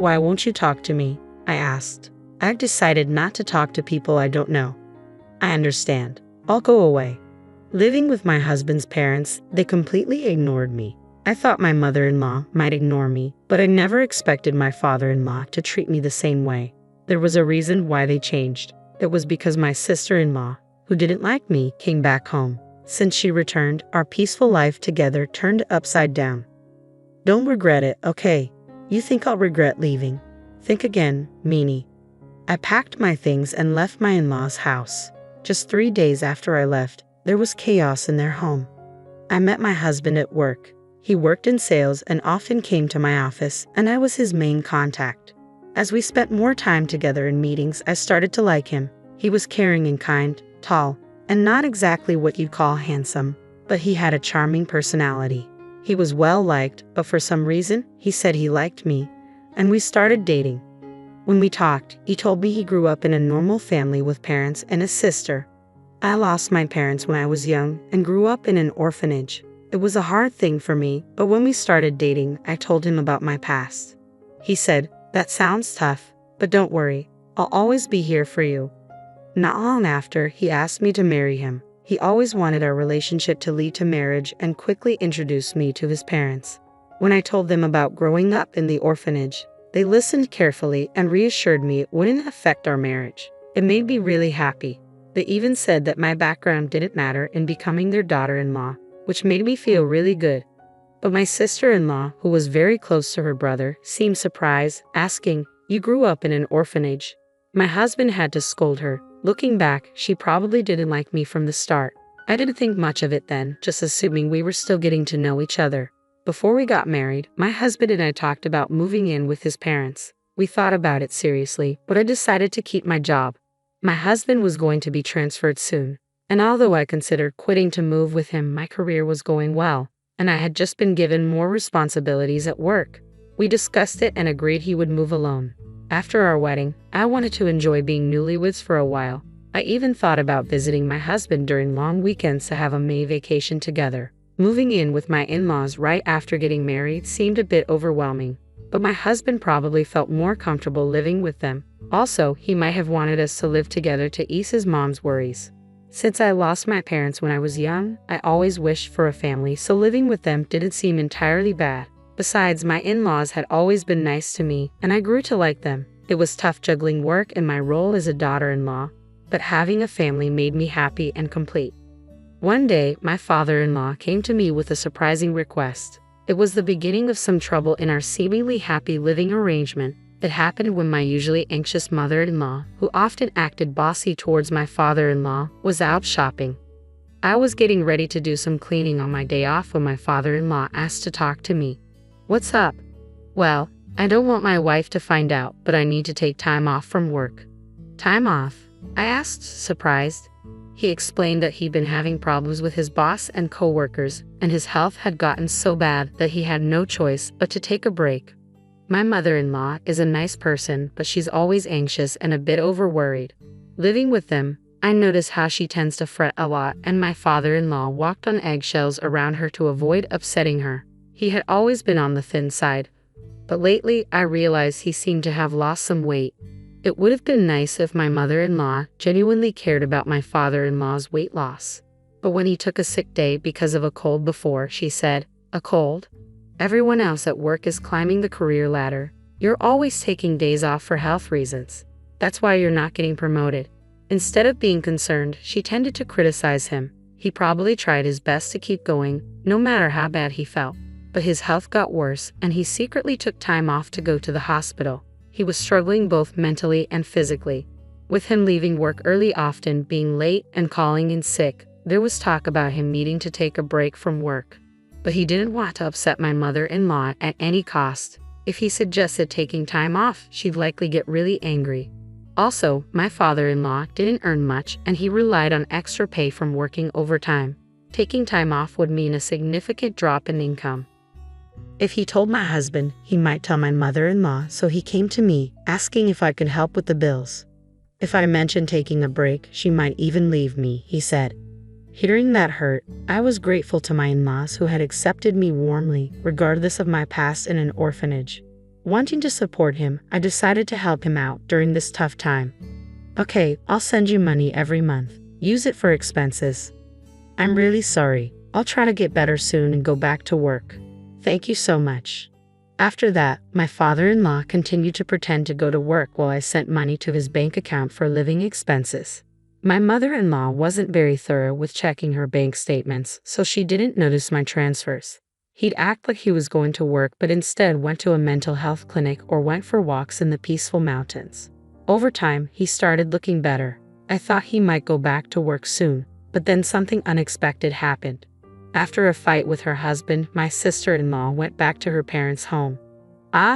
Why won't you talk to me? I asked. I've decided not to talk to people I don't know. I understand. I'll go away. Living with my husband's parents, they completely ignored me. I thought my mother-in-law might ignore me, but I never expected my father-in-law to treat me the same way. There was a reason why they changed. It was because my sister-in-law, who didn't like me, came back home. Since she returned, our peaceful life together turned upside down. Don't regret it, okay? You think I'll regret leaving? Think again, meanie. I packed my things and left my in-laws' house. Just 3 days after I left, there was chaos in their home. I met my husband at work. He worked in sales and often came to my office, and I was his main contact. As we spent more time together in meetings, I started to like him. He was caring and kind, tall, and not exactly what you'd call handsome, but he had a charming personality. He was well liked, but for some reason, he said he liked me, and we started dating. When we talked, he told me he grew up in a normal family with parents and a sister. I lost my parents when I was young and grew up in an orphanage. It was a hard thing for me, but when we started dating, I told him about my past. He said, "That sounds tough, but don't worry, I'll always be here for you." Not long after, he asked me to marry him. He always wanted our relationship to lead to marriage and quickly introduced me to his parents. When I told them about growing up in the orphanage, they listened carefully and reassured me it wouldn't affect our marriage. It made me really happy. They even said that my background didn't matter in becoming their daughter-in-law, which made me feel really good. But my sister-in-law, who was very close to her brother, seemed surprised, asking, "You grew up in an orphanage?" My husband had to scold her. Looking back, she probably didn't like me from the start. I didn't think much of it then, just assuming we were still getting to know each other. Before we got married, my husband and I talked about moving in with his parents. We thought about it seriously, but I decided to keep my job. My husband was going to be transferred soon, and although I considered quitting to move with him, my career was going well, and I had just been given more responsibilities at work. We discussed it and agreed he would move alone. After our wedding, I wanted to enjoy being newlyweds for a while. I even thought about visiting my husband during long weekends to have a May vacation together. Moving in with my in-laws right after getting married seemed a bit overwhelming, but my husband probably felt more comfortable living with them. Also, he might have wanted us to live together to ease his mom's worries. Since I lost my parents when I was young, I always wished for a family, so living with them didn't seem entirely bad. Besides, my in-laws had always been nice to me, and I grew to like them. It was tough juggling work and my role as a daughter-in-law, but having a family made me happy and complete. One day, my father-in-law came to me with a surprising request. It was the beginning of some trouble in our seemingly happy living arrangement. It happened when my usually anxious mother-in-law, who often acted bossy towards my father-in-law, was out shopping. I was getting ready to do some cleaning on my day off when my father-in-law asked to talk to me. "What's up?" "Well, I don't want my wife to find out, but I need to take time off from work." "Time off?" I asked, surprised. He explained that he'd been having problems with his boss and co-workers, and his health had gotten so bad that he had no choice but to take a break. My mother-in-law is a nice person, but she's always anxious and a bit over-worried. Living with them, I notice how she tends to fret a lot, and my father-in-law walked on eggshells around her to avoid upsetting her. He had always been on the thin side, but lately I realized he seemed to have lost some weight. It would have been nice if my mother-in-law genuinely cared about my father-in-law's weight loss. But when he took a sick day because of a cold before, she said, "A cold? Everyone else at work is climbing the career ladder. You're always taking days off for health reasons. That's why you're not getting promoted." Instead of being concerned, she tended to criticize him. He probably tried his best to keep going, no matter how bad he felt. But his health got worse, and he secretly took time off to go to the hospital. He was struggling both mentally and physically. With him leaving work early, often being late, and calling in sick, there was talk about him needing to take a break from work. But he didn't want to upset my mother-in-law at any cost. If he suggested taking time off, she'd likely get really angry. Also, my father-in-law didn't earn much, and he relied on extra pay from working overtime. Taking time off would mean a significant drop in income. If he told my husband, he might tell my mother-in-law, so he came to me, asking if I could help with the bills. If I mentioned taking a break, she might even leave me, he said. Hearing that hurt, I was grateful to my in-laws who had accepted me warmly, regardless of my past in an orphanage. Wanting to support him, I decided to help him out during this tough time. Okay, I'll send you money every month. Use it for expenses. I'm really sorry. I'll try to get better soon and go back to work. Thank you so much. After that, my father-in-law continued to pretend to go to work while I sent money to his bank account for living expenses. My mother-in-law wasn't very thorough with checking her bank statements, so she didn't notice my transfers. He'd act like he was going to work but instead went to a mental health clinic or went for walks in the peaceful mountains. Over time, he started looking better. I thought he might go back to work soon, but then something unexpected happened. After a fight with her husband, my sister-in-law went back to her parents' home.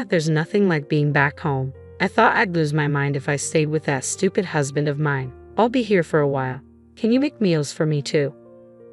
There's nothing like being back home. I thought I'd lose my mind if I stayed with that stupid husband of mine. I'll be here for a while. Can you make meals for me too?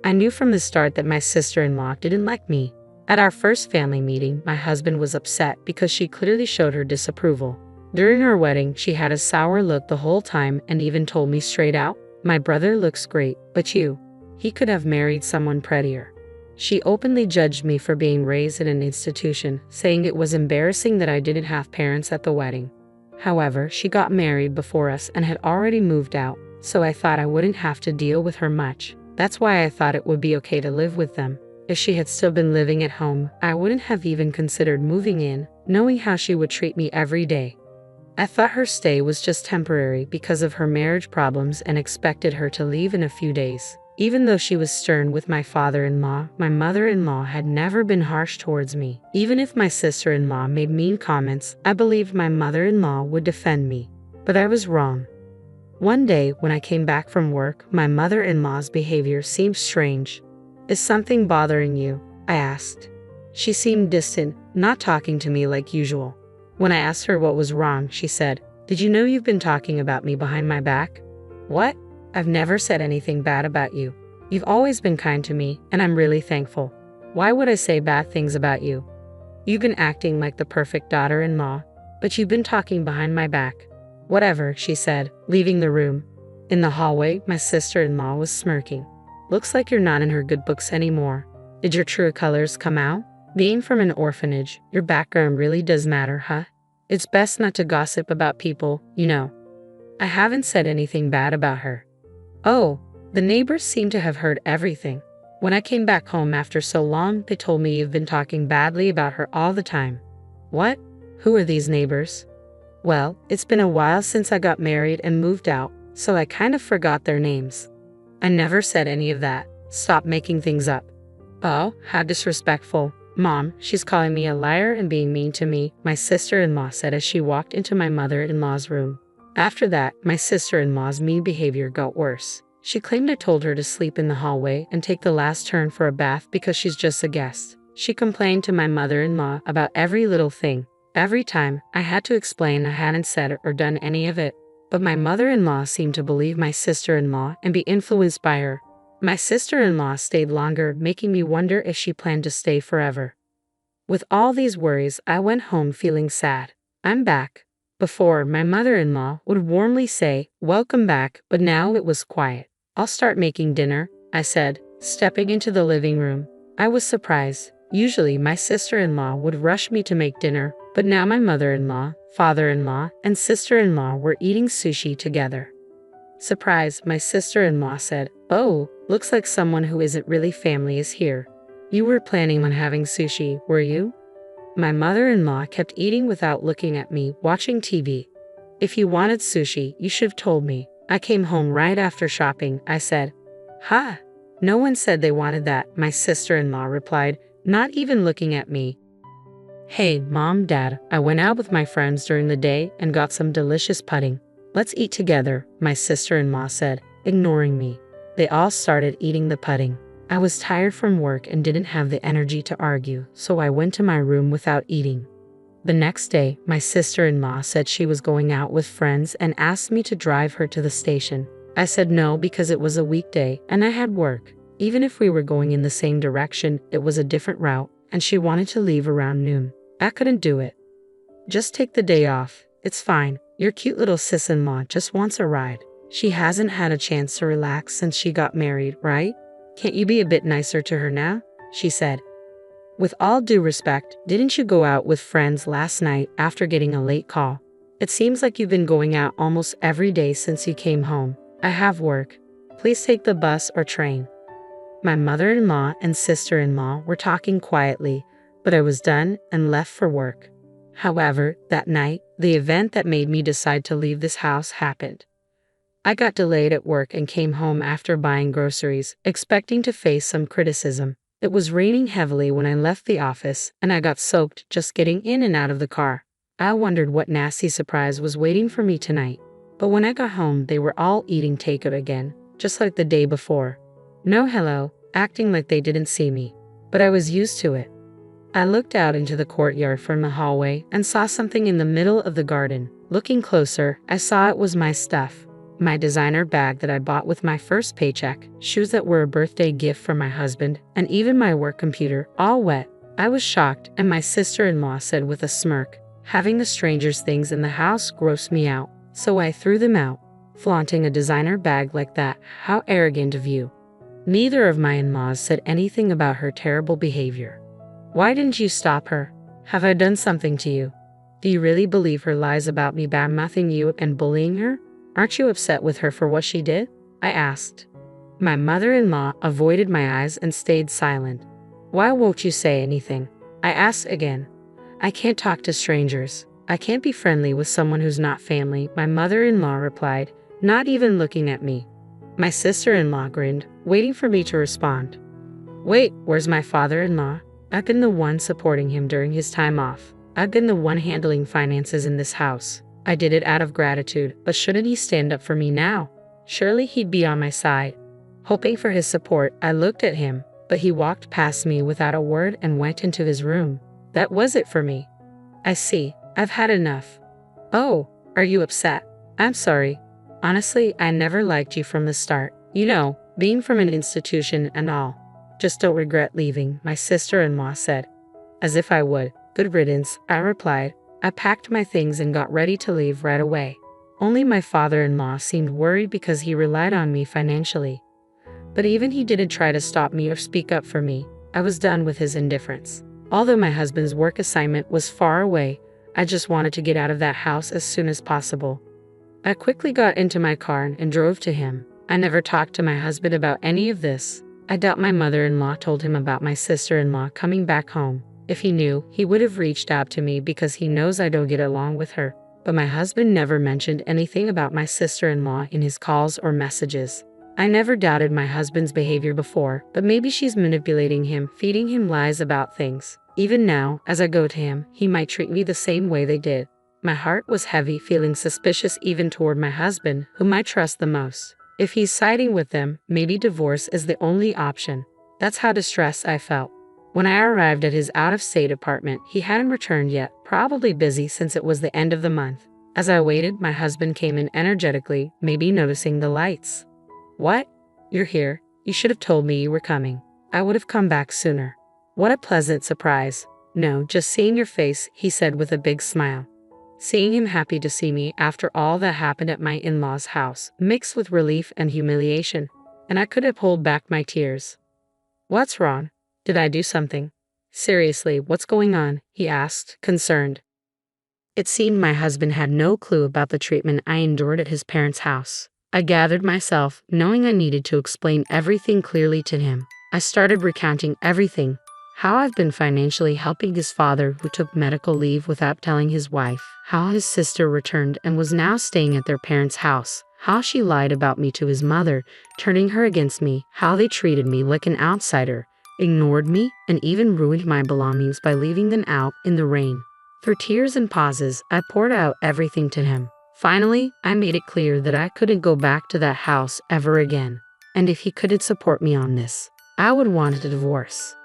I knew from the start that my sister-in-law didn't like me. At our first family meeting, my husband was upset because she clearly showed her disapproval. During our wedding, she had a sour look the whole time and even told me straight out, "My brother looks great, but you. He could have married someone prettier." She openly judged me for being raised in an institution, saying it was embarrassing that I didn't have parents at the wedding. However, she got married before us and had already moved out, so I thought I wouldn't have to deal with her much. That's why I thought it would be okay to live with them. If she had still been living at home, I wouldn't have even considered moving in, knowing how she would treat me every day. I thought her stay was just temporary because of her marriage problems and expected her to leave in a few days. Even though she was stern with my father-in-law, my mother-in-law had never been harsh towards me. Even if my sister-in-law made mean comments, I believed my mother-in-law would defend me. But I was wrong. One day, when I came back from work, my mother-in-law's behavior seemed strange. "Is something bothering you?" I asked. She seemed distant, not talking to me like usual. When I asked her what was wrong, she said, "Did you know you've been talking about me behind my back?" "What? I've never said anything bad about you. You've always been kind to me, and I'm really thankful. Why would I say bad things about you? You've been acting like the perfect daughter-in-law, but you've been talking behind my back." "Whatever," she said, leaving the room. In the hallway, my sister-in-law was smirking. "Looks like you're not in her good books anymore. Did your true colors come out? Being from an orphanage, your background really does matter, huh? It's best not to gossip about people, you know." "I haven't said anything bad about her." "Oh, the neighbors seem to have heard everything. When I came back home after so long, they told me you've been talking badly about her all the time." "What? Who are these neighbors?" "Well, it's been a while since I got married and moved out, so I kind of forgot their names." "I never said any of that. Stop making things up." "Oh, how disrespectful. Mom, she's calling me a liar and being mean to me," my sister-in-law said as she walked into my mother-in-law's room. After that, my sister-in-law's mean behavior got worse. She claimed I told her to sleep in the hallway and take the last turn for a bath because she's just a guest. She complained to my mother-in-law about every little thing. Every time, I had to explain I hadn't said or done any of it. But my mother-in-law seemed to believe my sister-in-law and be influenced by her. My sister-in-law stayed longer, making me wonder if she planned to stay forever. With all these worries, I went home feeling sad. I'm back. Before, my mother-in-law would warmly say, "Welcome back," but now it was quiet. "I'll start making dinner," I said, stepping into the living room. I was surprised. Usually, my sister-in-law would rush me to make dinner, but now my mother-in-law, father-in-law, and sister-in-law were eating sushi together. Surprised, my sister-in-law said, "Oh, looks like someone who isn't really family is here. You were planning on having sushi, were you?" My mother-in-law kept eating without looking at me, watching TV. "If you wanted sushi, you should have told me. I came home right after shopping," I said. "Ha! No one said they wanted that," my sister-in-law replied, not even looking at me. "Hey, Mom, Dad, I went out with my friends during the day and got some delicious pudding. Let's eat together," my sister-in-law said, ignoring me. They all started eating the pudding. I was tired from work and didn't have the energy to argue, so I went to my room without eating. The next day, my sister-in-law said she was going out with friends and asked me to drive her to the station. I said no because it was a weekday and I had work. Even if we were going in the same direction, it was a different route, and she wanted to leave around noon. I couldn't do it. "Just take the day off. It's fine. Your cute little sis-in-law just wants a ride. She hasn't had a chance to relax since she got married, right? Can't you be a bit nicer to her now?" she said. With all due respect, didn't you go out with friends last night after getting a late call? It seems like you've been going out almost every day since you came home. I have work. Please take the bus or train. My mother-in-law and sister-in-law were talking quietly, but I was done and left for work. However, that night, the event that made me decide to leave this house happened. I got delayed at work and came home after buying groceries, expecting to face some criticism. It was raining heavily when I left the office, and I got soaked just getting in and out of the car. I wondered what nasty surprise was waiting for me tonight. But when I got home, they were all eating takeout again, just like the day before. No hello, acting like they didn't see me. But I was used to it. I looked out into the courtyard from the hallway and saw something in the middle of the garden. Looking closer, I saw it was my stuff. My designer bag that I bought with my first paycheck, shoes that were a birthday gift from my husband, and even my work computer, all wet. I was shocked, and my sister-in-law said with a smirk, "Having the strangers' things in the house grossed me out, so I threw them out." Flaunting a designer bag like that, how arrogant of you. Neither of my in-laws said anything about her terrible behavior. Why didn't you stop her? Have I done something to you? Do you really believe her lies about me bad-mouthing you and bullying her? Aren't you upset with her for what she did? I asked. My mother-in-law avoided my eyes and stayed silent. Why won't you say anything? I asked again. I can't talk to strangers. I can't be friendly with someone who's not family, my mother-in-law replied, not even looking at me. My sister-in-law grinned, waiting for me to respond. Wait, where's my father-in-law? I've been the one supporting him during his time off. I've been the one handling finances in this house. I did it out of gratitude, but shouldn't he stand up for me now? Surely he'd be on my side. Hoping for his support, I looked at him, but he walked past me without a word and went into his room. That was it for me. I see. I've had enough. Oh, are you upset? I'm sorry. Honestly, I never liked you from the start. You know, being from an institution and all. Just don't regret leaving, my sister-in-law said. As if I would. Good riddance, I replied. I packed my things and got ready to leave right away. Only my father-in-law seemed worried because he relied on me financially. But even he didn't try to stop me or speak up for me. I was done with his indifference. Although my husband's work assignment was far away, I just wanted to get out of that house as soon as possible. I quickly got into my car and drove to him. I never talked to my husband about any of this. I doubt my mother-in-law told him about my sister-in-law coming back home. If he knew, he would have reached out to me because he knows I don't get along with her. But my husband never mentioned anything about my sister-in-law in his calls or messages. I never doubted my husband's behavior before, but maybe she's manipulating him, feeding him lies about things. Even now, as I go to him, he might treat me the same way they did. My heart was heavy, feeling suspicious even toward my husband, whom I trust the most. If he's siding with them, maybe divorce is the only option. That's how distressed I felt. When I arrived at his out-of-state apartment, he hadn't returned yet, probably busy since it was the end of the month. As I waited, my husband came in energetically, maybe noticing the lights. What? You're here? You should have told me you were coming. I would have come back sooner. What a pleasant surprise. No, just seeing your face, he said with a big smile. Seeing him happy to see me after all that happened at my in-laws' house, mixed with relief and humiliation, and I couldn't hold back my tears. What's wrong? Did I do something? Seriously, what's going on? He asked, concerned. It seemed my husband had no clue about the treatment I endured at his parents' house. I gathered myself, knowing I needed to explain everything clearly to him. I started recounting everything. How I've been financially helping his father who took medical leave without telling his wife. How his sister returned and was now staying at their parents' house. How she lied about me to his mother, turning her against me. How they treated me like an outsider, ignored me, and even ruined my belongings by leaving them out in the rain. Through tears and pauses, I poured out everything to him. Finally, I made it clear that I couldn't go back to that house ever again. And if he couldn't support me on this, I would want a divorce.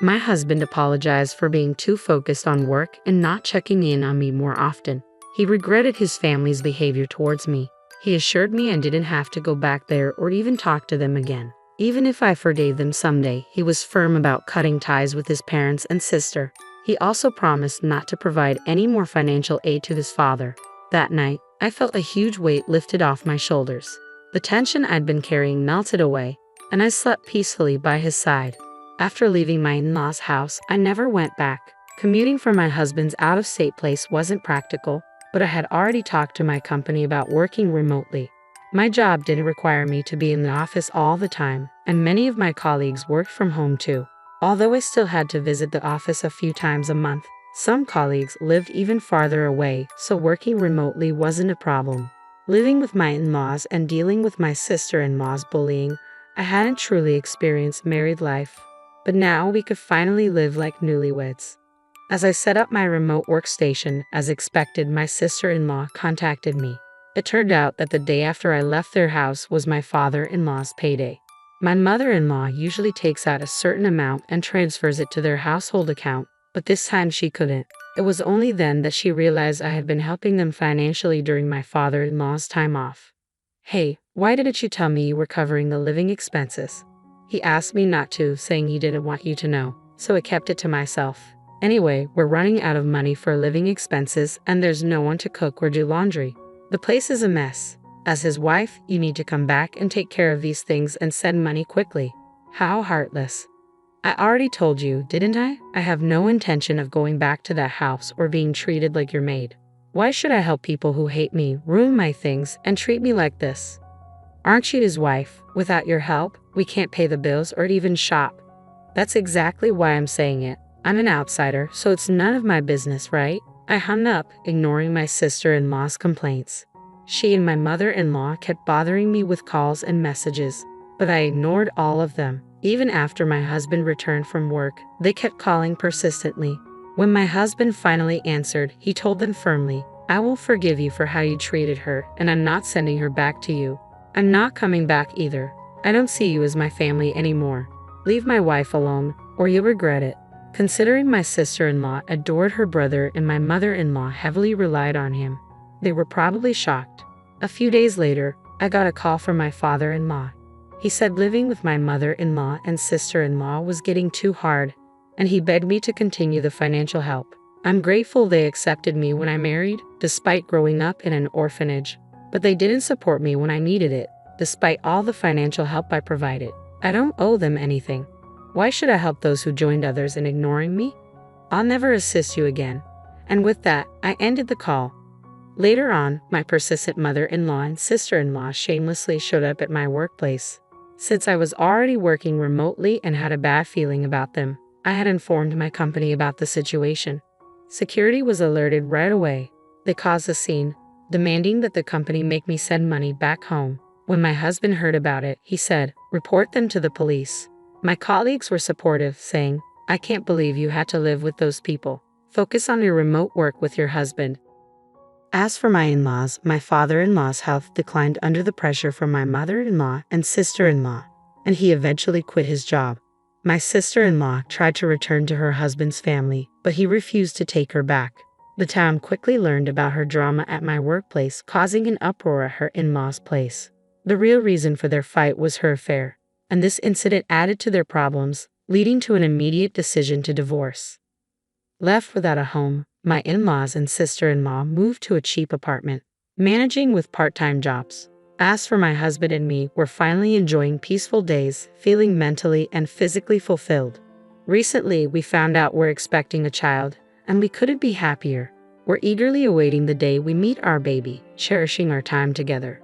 My husband apologized for being too focused on work and not checking in on me more often. He regretted his family's behavior towards me. He assured me I didn't have to go back there or even talk to them again. Even if I forgave them someday, he was firm about cutting ties with his parents and sister. He also promised not to provide any more financial aid to his father. That night, I felt a huge weight lifted off my shoulders. The tension I'd been carrying melted away, and I slept peacefully by his side. After leaving my in-laws' house, I never went back. Commuting from my husband's out-of-state place wasn't practical, but I had already talked to my company about working remotely. My job didn't require me to be in the office all the time, and many of my colleagues worked from home too. Although I still had to visit the office a few times a month, some colleagues lived even farther away, so working remotely wasn't a problem. Living with my in-laws and dealing with my sister-in-law's bullying, I hadn't truly experienced married life. But now we could finally live like newlyweds. As I set up my remote workstation, as expected, my sister-in-law contacted me. It turned out that the day after I left their house was my father-in-law's payday. My mother-in-law usually takes out a certain amount and transfers it to their household account, but this time she couldn't. It was only then that she realized I had been helping them financially during my father-in-law's time off. "Hey, why didn't you tell me you were covering the living expenses?" He asked me not to, saying he didn't want you to know, so I kept it to myself. Anyway, we're running out of money for living expenses and there's no one to cook or do laundry. The place is a mess. As his wife, you need to come back and take care of these things and send money quickly. How heartless. I already told you, didn't I? I have no intention of going back to that house or being treated like your maid. Why should I help people who hate me, ruin my things, and treat me like this? Aren't you his wife? Without your help, we can't pay the bills or even shop. That's exactly why I'm saying it. I'm an outsider, so it's none of my business, right? I hung up, ignoring my sister-in-law's complaints. She and my mother-in-law kept bothering me with calls and messages, but I ignored all of them. Even after my husband returned from work, they kept calling persistently. When my husband finally answered, he told them firmly, "I will forgive you for how you treated her, and I'm not sending her back to you. I'm not coming back either. I don't see you as my family anymore. Leave my wife alone, or you'll regret it." Considering my sister-in-law adored her brother and my mother-in-law heavily relied on him, they were probably shocked. A few days later, I got a call from my father-in-law. He said living with my mother-in-law and sister-in-law was getting too hard, and he begged me to continue the financial help. I'm grateful they accepted me when I married, despite growing up in an orphanage, but they didn't support me when I needed it, despite all the financial help I provided. I don't owe them anything. Why should I help those who joined others in ignoring me? I'll never assist you again. And with that, I ended the call. Later on, my persistent mother-in-law and sister-in-law shamelessly showed up at my workplace. Since I was already working remotely and had a bad feeling about them, I had informed my company about the situation. Security was alerted right away. They caused a scene, demanding that the company make me send money back home. When my husband heard about it, he said, "Report them to the police." My colleagues were supportive, saying, "I can't believe you had to live with those people. Focus on your remote work with your husband." As for my in-laws, my father-in-law's health declined under the pressure from my mother-in-law and sister-in-law, and he eventually quit his job. My sister-in-law tried to return to her husband's family, but he refused to take her back. The town quickly learned about her drama at my workplace, causing an uproar at her in-law's place. The real reason for their fight was her affair, and this incident added to their problems, leading to an immediate decision to divorce. Left without a home, my in-laws and sister-in-law moved to a cheap apartment, managing with part-time jobs. As for my husband and me, we're finally enjoying peaceful days, feeling mentally and physically fulfilled. Recently, we found out we're expecting a child, and we couldn't be happier. We're eagerly awaiting the day we meet our baby, cherishing our time together.